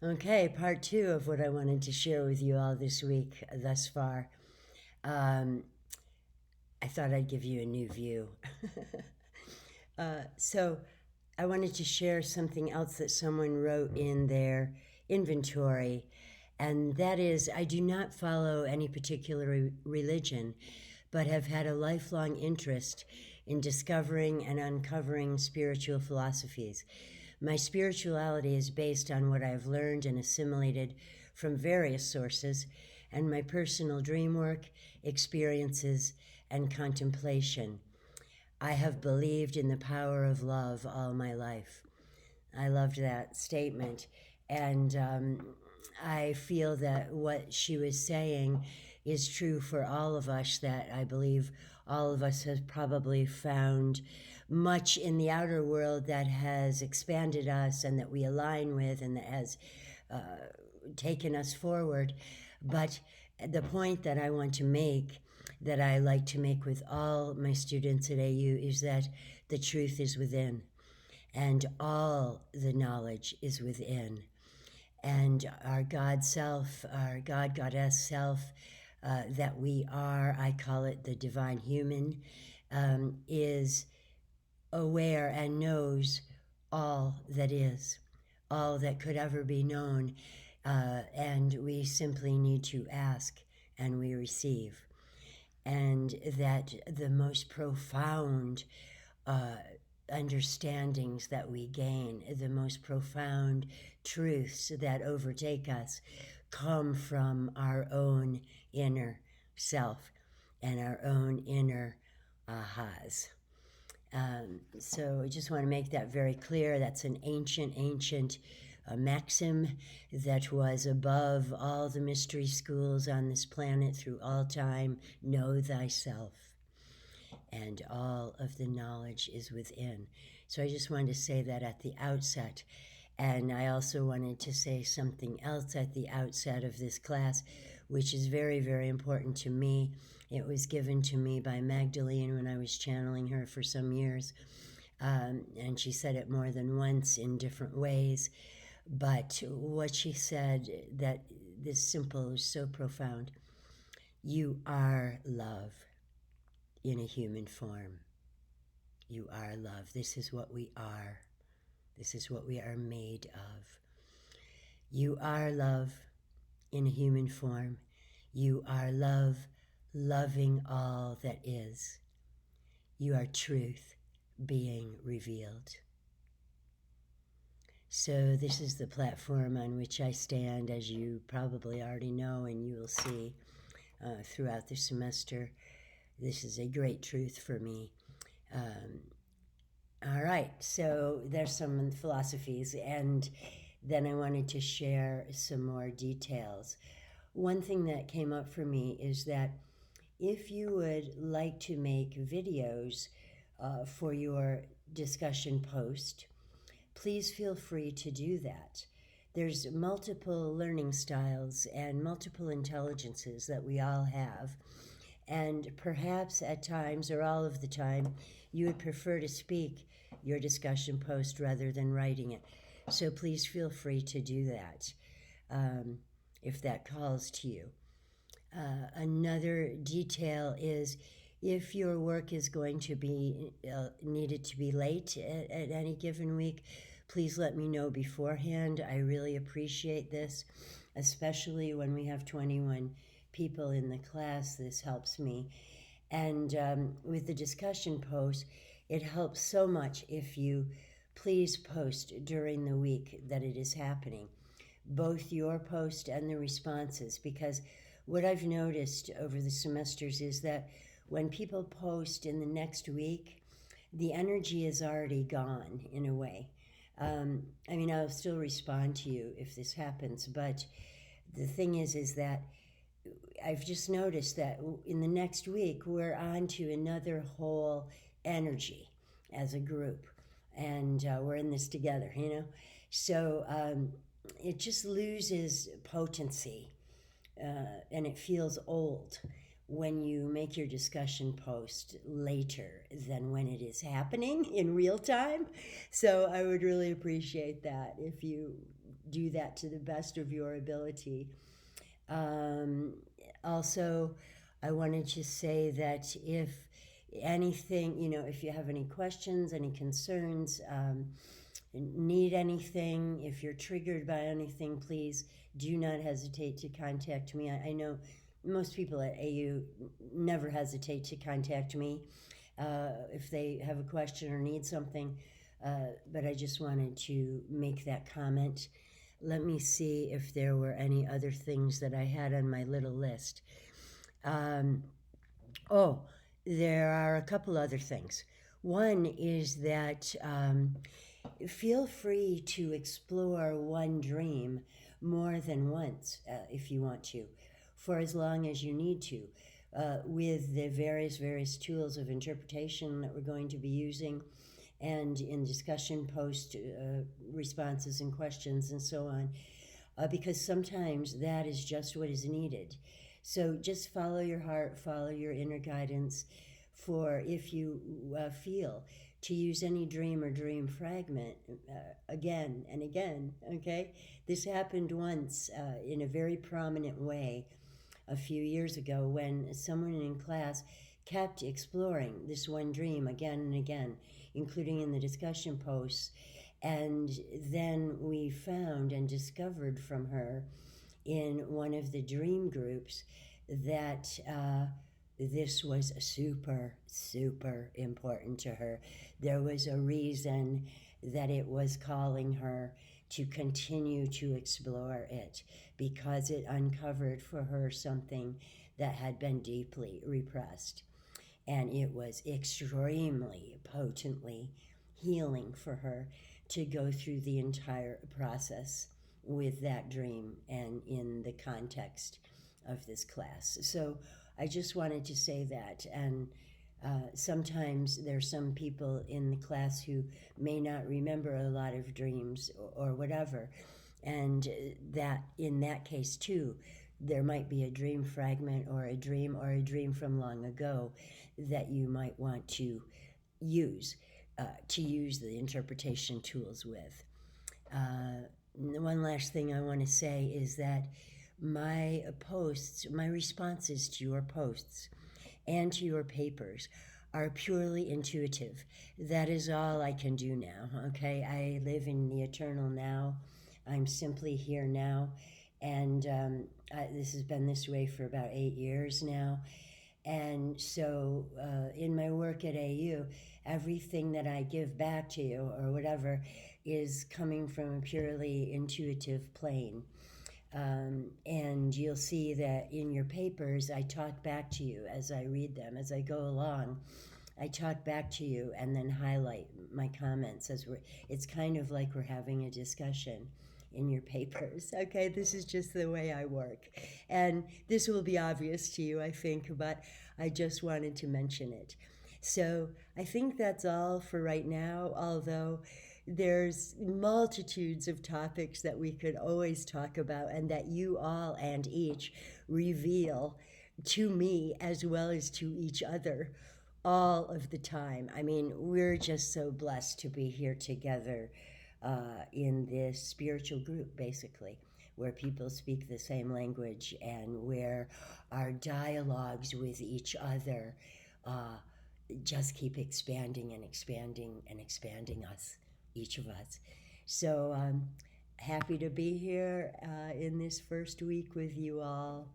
Okay, part two of what I wanted to share with you all this week thus far. I thought I'd give you a new view. So, I wanted to share something else that someone wrote in their inventory, and that is I do not follow any particular religion, but have had a lifelong interest in discovering and uncovering spiritual philosophies. My spirituality is based on what I've learned and assimilated from various sources, and my personal dream work, experiences, and contemplation. I have believed in the power of love all my life. I loved that statement. And I feel that what she was saying is true for all of us, that I believe all of us have probably found much in the outer world that has expanded us and that we align with and that has uh, taken us forward. But the point that I want to make, that I like to make with all my students at AU, is that the truth is within and all the knowledge is within. And our God self, our God Goddess self, that we are, I call it the divine human, is aware and knows all that is, all that could ever be known. And we simply need to ask and we receive. And that the most profound uh, understandings that we gain, the most profound truths that overtake us, come from our own inner self and our own inner ahas. So I just want to make that very clear. That's an ancient maxim that was above all the mystery schools on this planet through all time. Know thyself, and all of the knowledge is within. So I just wanted to say that at the outset. And I also wanted to say something else at the outset of this class, which is very, very important to me. It was given to me by Magdalene when I was channeling her for some years. And she said it more than once in different ways. But what she said, that this simple is so profound. You are love in a human form. You are love. This is what we are. This is what we are made of. You are love in a human form. You are love, loving all that is. You are truth being revealed. So this is the platform on which I stand, as you probably already know, and you will see throughout the semester. This is a great truth for me. All right, so there's some philosophies, and then I wanted to share some more details. One thing that came up for me is that if you would like to make videos for your discussion post, please feel free to do that. There's multiple learning styles and multiple intelligences that we all have. And perhaps at times, or all of the time, you would prefer to speak your discussion post rather than writing it. So please feel free to do that if that calls to you. Another detail is if your work is going to be needed to be late at any given week, please let me know beforehand. I really appreciate this, especially when we have 21 people in the class. This helps me. And with the discussion post, it helps so much if you please post during the week that it is happening, both your post and the responses, because what I've noticed over the semesters is that when people post in the next week, the energy is already gone in a way. I mean, I'll still respond to you if this happens, but the thing is that I've just noticed that in the next week, we're on to another whole energy as a group, and we're in this together, you know? So it just loses potency, and it feels old when you make your discussion post later than when it is happening in real time. So I would really appreciate that if you do that to the best of your ability. Um, Also, I wanted to say that if anything, if you have any questions, any concerns, need anything, if you're triggered by anything, please do not hesitate to contact me. I know most people at AU never hesitate to contact me if they have a question or need something, but I just wanted to make that comment. Let me see if there were any other things that I had on my little list. Um, oh, there are a couple other things. One is that feel free to explore one dream more than once if you want to, for as long as you need to, with the various tools of interpretation that we're going to be using, and in discussion post responses and questions and so on, because sometimes that is just what is needed. So just follow your heart, follow your inner guidance, for if you feel to use any dream or dream fragment again and again, okay? This happened once in a very prominent way a few years ago when someone in class kept exploring this one dream again and again, including in the discussion posts. And then we found and discovered from her in one of the dream groups that this was super important to her. There was a reason that it was calling her to continue to explore it, because it uncovered for her something that had been deeply repressed. And it was extremely potently healing for her to go through the entire process with that dream and in the context of this class. So I just wanted to say that. And sometimes there's some people in the class who may not remember a lot of dreams or whatever. And that in that case too, there might be a dream fragment or a dream from long ago that you might want use to use the interpretation tools with. One last thing I want to say is that my posts, my responses to your posts and to your papers are purely intuitive. That is all I can do now, okay? I live in the eternal now. I'm simply here now. And this has been this way for about 8 years now. And so in my work at AU, everything that I give back to you or whatever is coming from a purely intuitive plane. And you'll see that in your papers, I talk back to you as I read them, as I go along. I talk back to you and then highlight my comments it's kind of like we're having a discussion in your papers. Okay, this is just the way I work. And this will be obvious to you, I think, but I just wanted to mention it. So I think that's all for right now, although there's multitudes of topics that we could always talk about and that you all and each reveal to me as well as to each other all of the time. I mean, we're just so blessed to be here together in this spiritual group, basically, where people speak the same language and where our dialogues with each other just keep expanding and expanding and expanding us, each of us. So happy to be here in this first week with you all.